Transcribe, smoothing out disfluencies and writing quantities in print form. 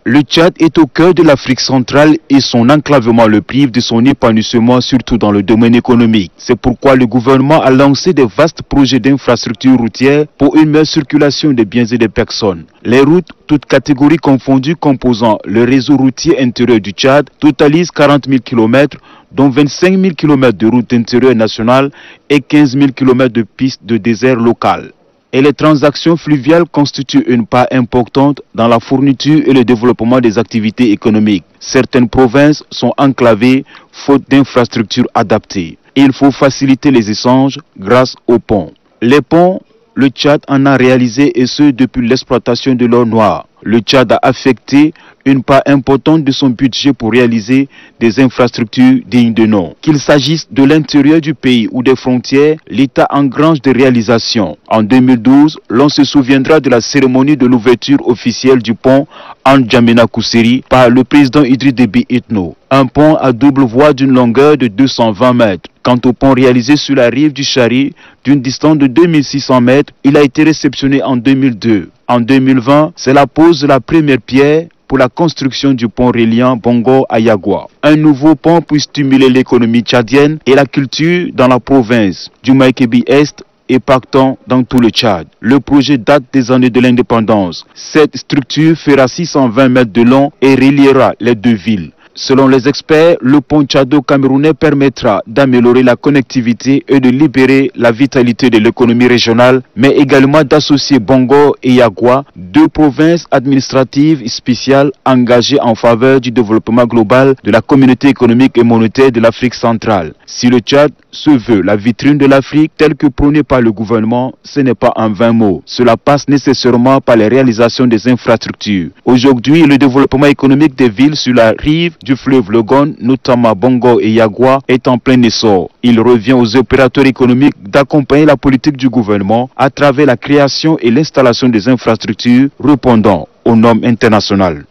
Le Tchad est au cœur de l'Afrique centrale et son enclavement le prive de son épanouissement, surtout dans le domaine économique. C'est pourquoi le gouvernement a lancé de vastes projets d'infrastructures routières pour une meilleure circulation des biens et des personnes. Les routes, toutes catégories confondues composant le réseau routier intérieur du Tchad, totalisent 40 000 km, dont 25 000 km de routes intérieures nationales et 15 000 km de pistes de désert locales. Et les transactions fluviales constituent une part importante dans la fourniture et le développement des activités économiques. Certaines provinces sont enclavées faute d'infrastructures adaptées. Il faut faciliter les échanges grâce aux ponts. Les ponts, le Tchad en a réalisé et ce depuis l'exploitation de l'or noir. Le Tchad a affecté une part importante de son budget pour réaliser des infrastructures dignes de nom. Qu'il s'agisse de l'intérieur du pays ou des frontières, l'État engrange des réalisations. En 2012, l'on se souviendra de la cérémonie de l'ouverture officielle du pont N'Djamena Kousseri par le président Idriss Déby Itno. Un pont à double voie d'une longueur de 220 mètres. Quant au pont réalisé sur la rive du Chari, d'une distance de 2600 mètres, il a été réceptionné en 2002. En 2020, c'est la pose de la première pierre pour la construction du pont reliant Bongo à Yagua. Un nouveau pont pour stimuler l'économie tchadienne et la culture dans la province du Maïkébi-Est et partant dans tout le Tchad. Le projet date des années de l'indépendance. Cette structure fera 620 mètres de long et reliera les deux villes. Selon les experts, le pont tchado-camerounais permettra d'améliorer la connectivité et de libérer la vitalité de l'économie régionale, mais également d'associer Bongo et Yagua, deux provinces administratives spéciales engagées en faveur du développement global de la communauté économique et monétaire de l'Afrique centrale. Si le Tchad se veut la vitrine de l'Afrique telle que prônée par le gouvernement, ce n'est pas en vain mot. Cela passe nécessairement par les réalisations des infrastructures. Aujourd'hui, le développement économique des villes sur la rive du fleuve Logone, notamment Bongo et Yagua, est en plein essor. Il revient aux opérateurs économiques d'accompagner la politique du gouvernement à travers la création et l'installation des infrastructures répondant aux normes internationales.